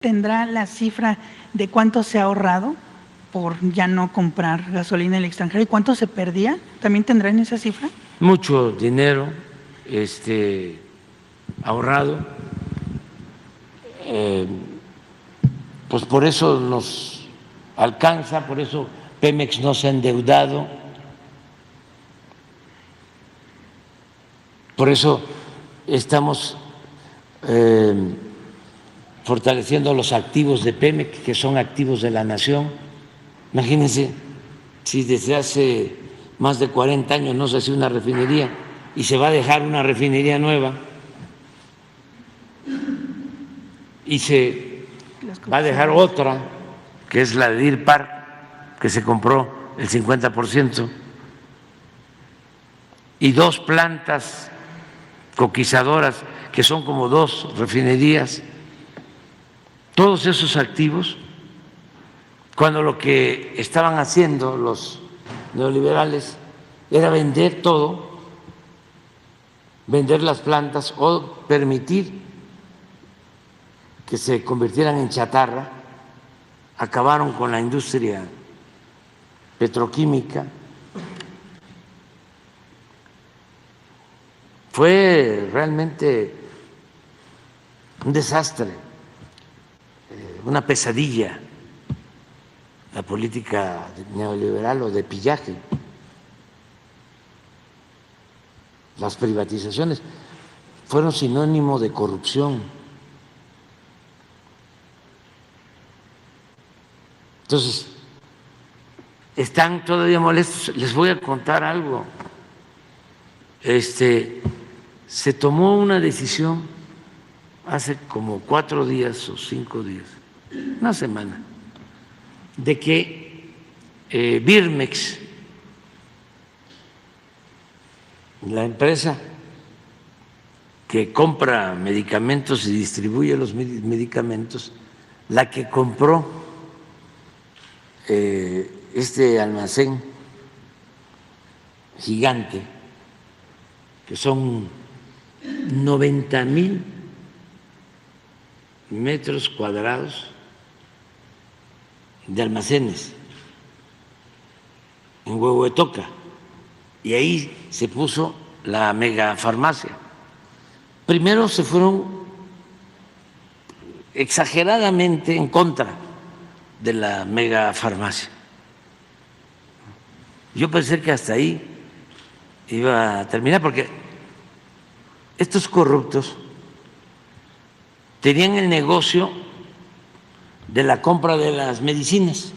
¿Tendrá la cifra de cuánto se ha ahorrado por ya no comprar gasolina en el extranjero y cuánto se perdía? ¿También tendrán esa cifra? Mucho dinero ahorrado, pues por eso nos alcanza, por eso Pemex no se ha endeudado, por eso estamos fortaleciendo los activos de Pemex, que son activos de la nación. Imagínense si desde hace más de 40 años no se hacía una refinería y se va a dejar una refinería nueva y se va a dejar otra, que es la de Deer Park, que se compró el 50%, y dos plantas coquizadoras, que son como dos refinerías. Todos esos activos, cuando lo que estaban haciendo los neoliberales era vender todo, vender las plantas o permitir que se convirtieran en chatarra, acabaron con la industria petroquímica. Fue realmente un desastre, una pesadilla la política neoliberal o de pillaje. Las privatizaciones fueron sinónimo de corrupción. Entonces, están todavía molestos. Les voy a contar algo. Se tomó una decisión hace como 4 días o 5 días, una semana, de que Birmex, la empresa que compra medicamentos y distribuye los medicamentos, la que compró este almacén gigante, que son 90,000 metros cuadrados de almacenes en Huehuetoca, y ahí se puso la megafarmacia. Primero se fueron exageradamente en contra de la megafarmacia. Yo pensé que hasta ahí iba a terminar, porque estos corruptos tenían el negocio de la compra de las medicinas.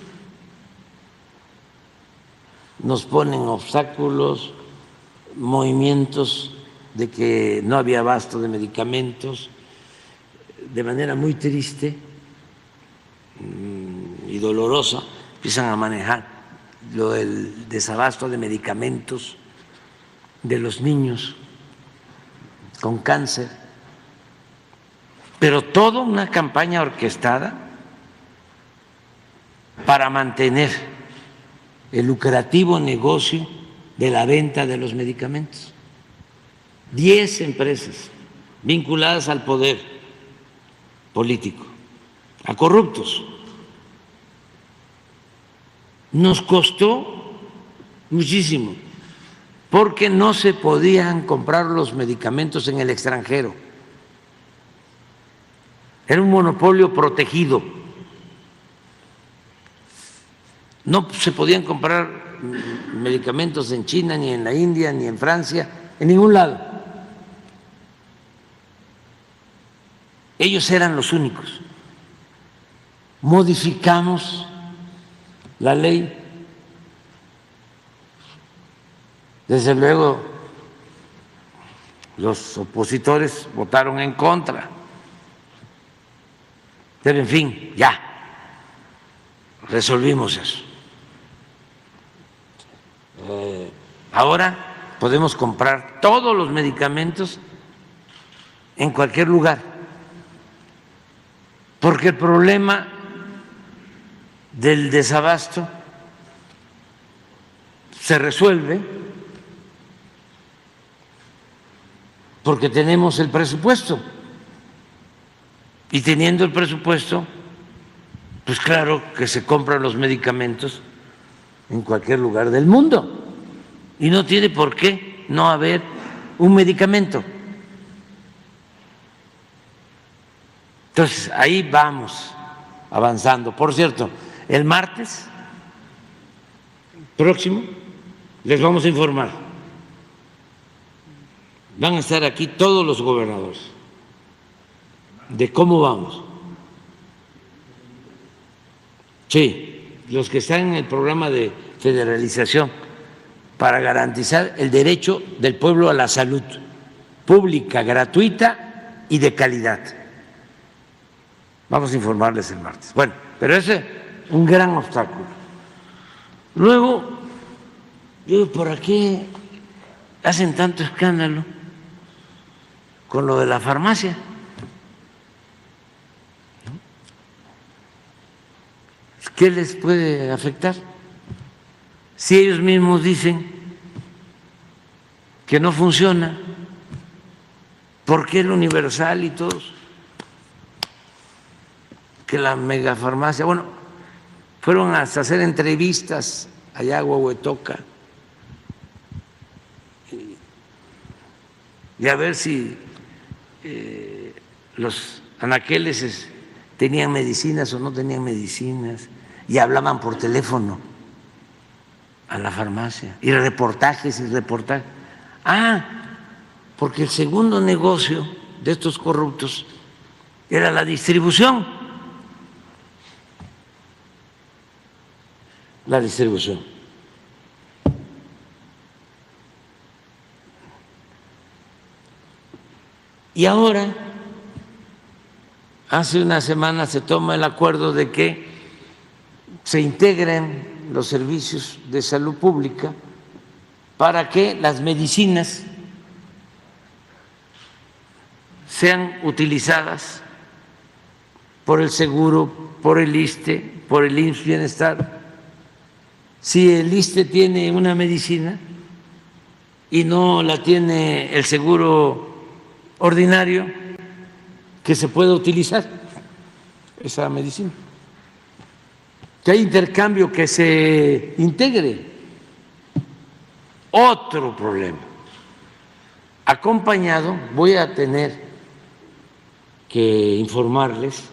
Nos ponen obstáculos, movimientos de que no había abasto de medicamentos, de manera muy triste y dolorosa. Empiezan a manejar lo del desabasto de medicamentos de los niños con cáncer, pero toda una campaña orquestada para mantener el lucrativo negocio de la venta de los medicamentos. 10 empresas vinculadas al poder político, a corruptos. Nos costó muchísimo, porque no se podían comprar los medicamentos en el extranjero. Era un monopolio protegido. No se podían comprar medicamentos en China, ni en la India, ni en Francia, en ningún lado. Ellos eran los únicos. Modificamos la ley. Desde luego, los opositores votaron en contra. Pero en fin, ya resolvimos eso. Ahora podemos comprar todos los medicamentos en cualquier lugar, porque el problema del desabasto se resuelve porque tenemos el presupuesto. Y teniendo el presupuesto, pues claro que se compran los medicamentos en cualquier lugar del mundo y no tiene por qué no haber un medicamento. Entonces, ahí vamos avanzando. Por cierto, el martes próximo les vamos a informar. Van a estar aquí todos los gobernadores de cómo vamos. Sí, los que están en el programa de federalización para garantizar el derecho del pueblo a la salud pública, gratuita y de calidad. Vamos a informarles el martes. Bueno, pero ese es un gran obstáculo. Luego, digo, ¿por qué hacen tanto escándalo con lo de la farmacia? ¿Qué les puede afectar? Si ellos mismos dicen que no funciona, ¿por qué el Universal y todos? Que la megafarmacia, bueno, fueron hasta hacer entrevistas allá a Huehuetoca y a ver si los anaqueles tenían medicinas o no tenían medicinas, y hablaban por teléfono a la farmacia, y reportajes y reportajes. Porque el segundo negocio de estos corruptos era la distribución. La distribución. Y ahora, hace una semana se toma el acuerdo de que se integren los servicios de salud pública para que las medicinas sean utilizadas por el seguro, por el ISSSTE, por el IMSS Bienestar. Si el ISSSTE tiene una medicina y no la tiene el seguro ordinario, que se pueda utilizar esa medicina. Que hay intercambio, que se integre. Otro problema. Acompañado, voy a tener que informarles,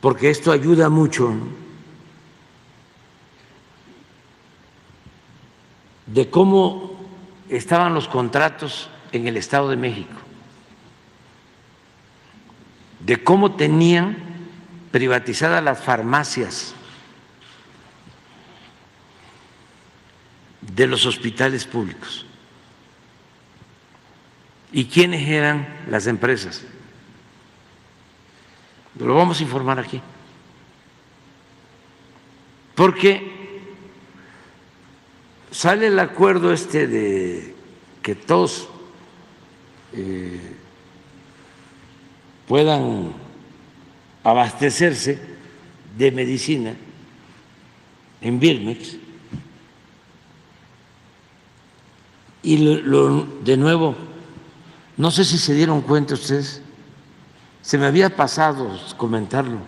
porque esto ayuda mucho, ¿no?, de cómo estaban los contratos en el Estado de México, de cómo tenían privatizadas las farmacias de los hospitales públicos y quiénes eran las empresas. Lo vamos a informar aquí, porque sale el acuerdo de que todos puedan abastecerse de medicina en Birmex, y de nuevo, no sé si se dieron cuenta ustedes, se me había pasado comentarlo,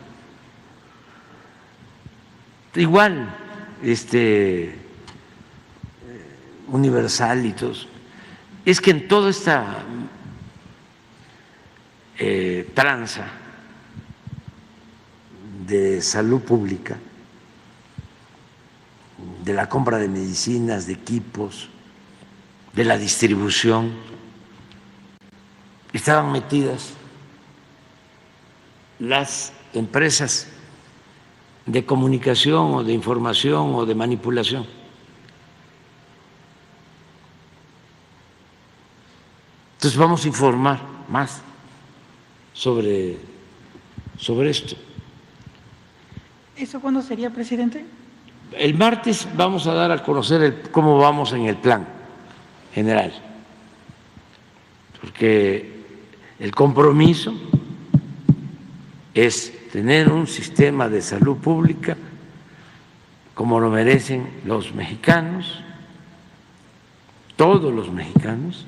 igual Universal y todos, es que en toda esta tranza de salud pública, de la compra de medicinas, de equipos, de la distribución, estaban metidas las empresas de comunicación o de información o de manipulación. Entonces vamos a informar más sobre esto. ¿Eso cuándo sería, presidente? El martes vamos a dar a conocer cómo vamos en el plan general, porque el compromiso es tener un sistema de salud pública como lo merecen los mexicanos, todos los mexicanos,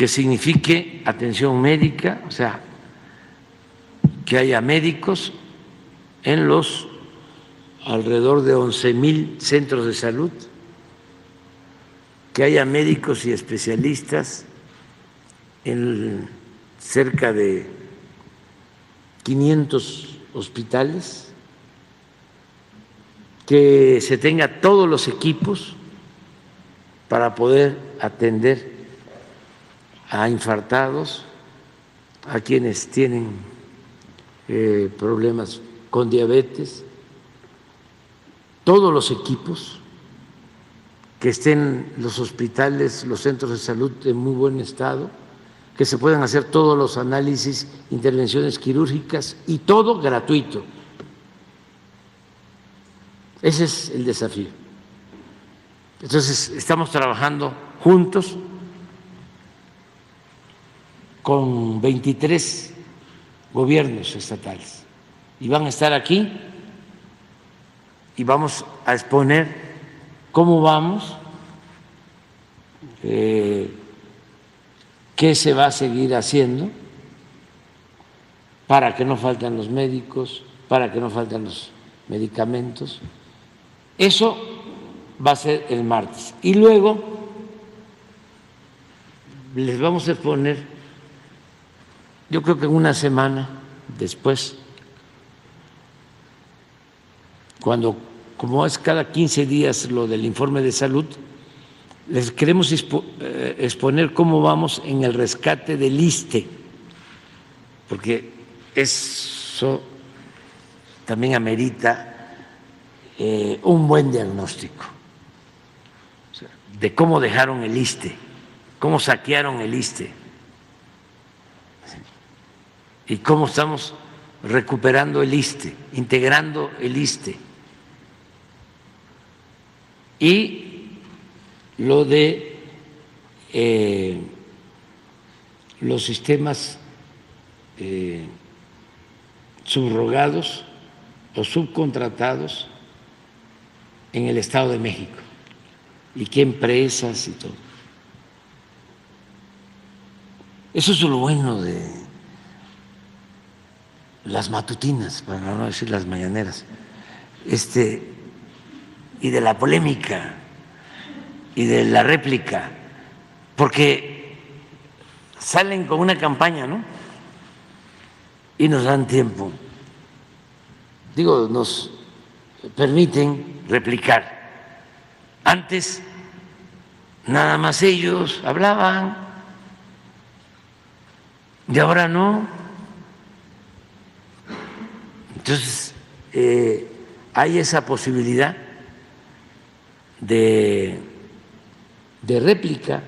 que signifique atención médica, o sea, que haya médicos en los alrededor de 11,000 centros de salud, que haya médicos y especialistas en cerca de 500 hospitales, que se tenga todos los equipos para poder atender a infartados, a quienes tienen problemas con diabetes, todos los equipos, que estén los hospitales, los centros de salud en muy buen estado, que se puedan hacer todos los análisis, intervenciones quirúrgicas y todo gratuito. Ese es el desafío. Entonces, estamos trabajando juntos con 23 gobiernos estatales y van a estar aquí y vamos a exponer cómo vamos, qué se va a seguir haciendo para que no falten los médicos, para que no falten los medicamentos. Eso va a ser el martes. Y luego les vamos a exponer, yo creo que en una semana después, cuando, como es cada 15 días lo del informe de salud, les queremos exponer cómo vamos en el rescate del ISSSTE, porque eso también amerita un buen diagnóstico de cómo dejaron el ISSSTE, cómo saquearon el ISSSTE y cómo estamos recuperando el ISSSTE, integrando el ISSSTE. Y lo de los sistemas subrogados o subcontratados en el Estado de México y qué empresas y todo. Eso es lo bueno de las matutinas, para no decir las mañaneras, y de la polémica y de la réplica, porque salen con una campaña, ¿no? Y nos dan tiempo, digo, nos permiten replicar. Antes nada más ellos hablaban y ahora no. Entonces hay esa posibilidad de réplica.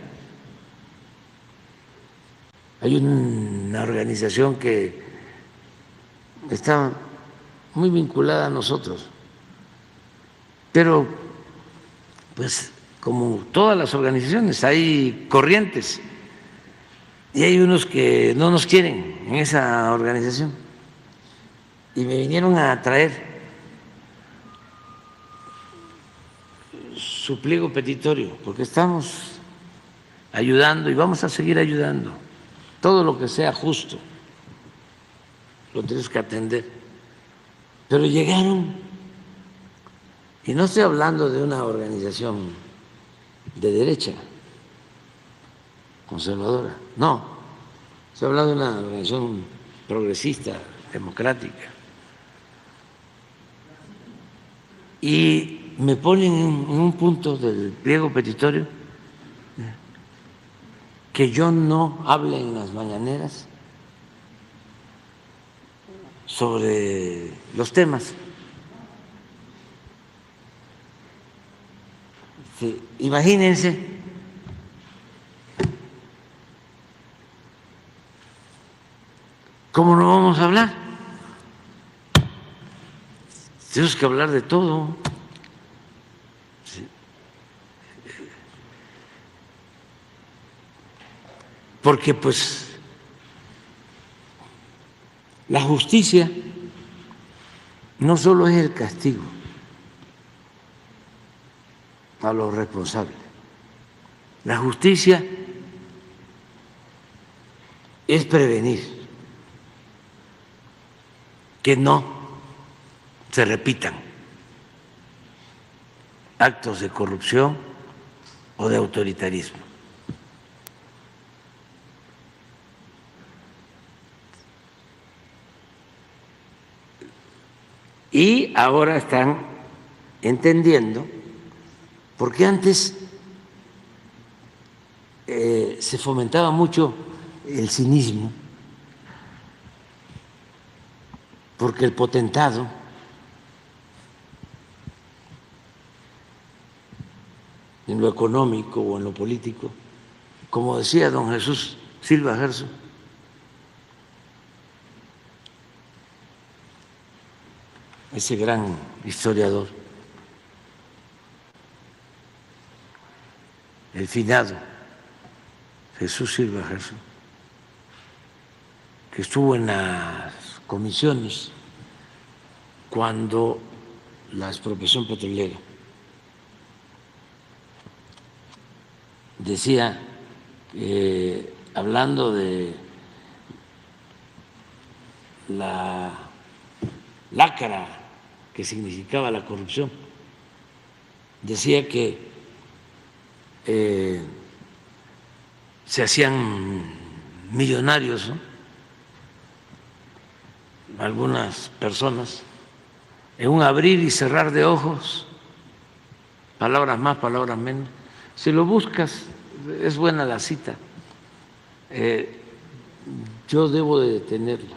Hay una organización que está muy vinculada a nosotros, pero pues como todas las organizaciones hay corrientes y hay unos que no nos quieren en esa organización y me vinieron a traer su pliego petitorio, porque estamos ayudando y vamos a seguir ayudando. Todo lo que sea justo lo tenemos que atender. Pero llegaron, y no estoy hablando de una organización de derecha, conservadora, no, estoy hablando de una organización progresista, democrática. Y me ponen en un punto del pliego petitorio que yo no hable en las mañaneras sobre los temas. Sí, imagínense cómo no vamos a hablar. Tenemos que hablar de todo. Sí. Porque pues la justicia no solo es el castigo a los responsables, la justicia es prevenir que no se repitan actos de corrupción o de autoritarismo. Y ahora están entendiendo, porque antes se fomentaba mucho el cinismo, porque el potentado en lo económico o en lo político, como decía don Jesús Silva Gerso, ese gran historiador, el finado Jesús Silva Gerso, que estuvo en las comisiones cuando la expropiación petrolera, decía, hablando de la lacra que significaba la corrupción, decía que se hacían millonarios, ¿no?, algunas personas en un abrir y cerrar de ojos, palabras más, palabras menos. Si lo buscas, es buena la cita. Yo debo de tenerla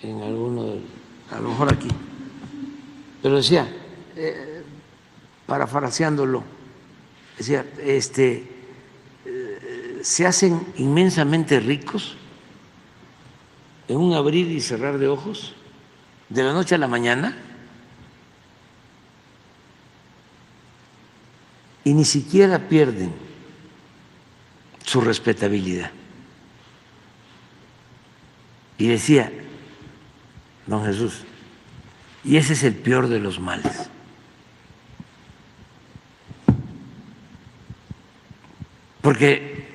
en alguno, a lo mejor aquí, pero decía, parafraseándolo, decía, se hacen inmensamente ricos en un abrir y cerrar de ojos, de la noche a la mañana, y ni siquiera pierden su respetabilidad. Y decía don Jesús, y ese es el peor de los males. Porque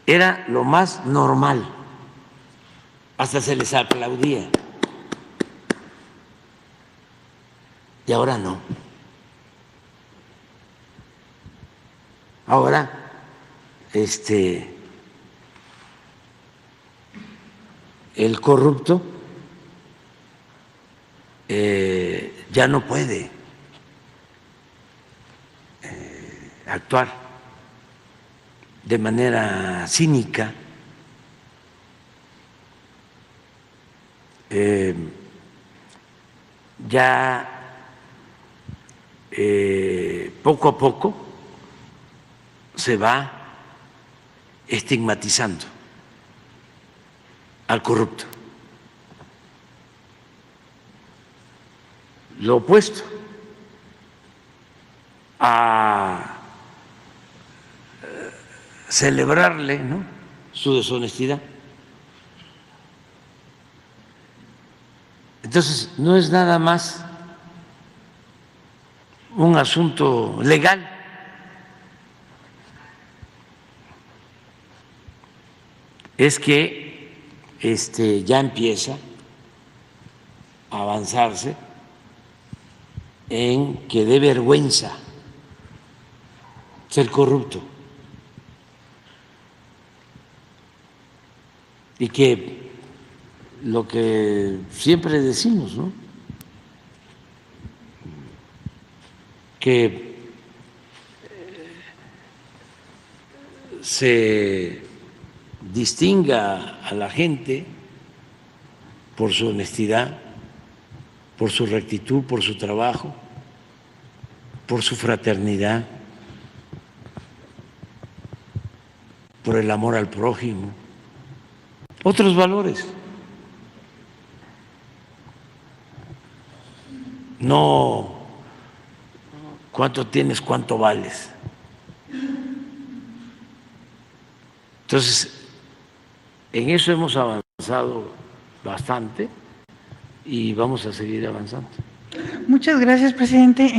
era lo más normal, hasta se les aplaudía. Y ahora no. Ahora, el corrupto ya no puede actuar de manera cínica, ya poco a poco se va estigmatizando al corrupto. Lo opuesto a celebrarle, ¿no?, su deshonestidad. Entonces, no es nada más un asunto legal, es que ya empieza a avanzarse en que dé vergüenza ser corrupto y que lo que siempre decimos, ¿no?, que se distinga a la gente por su honestidad, por su rectitud, por su trabajo, por su fraternidad, por el amor al prójimo, otros valores. No cuánto tienes, cuánto vales. Entonces, en eso hemos avanzado bastante y vamos a seguir avanzando. Muchas gracias, presidente.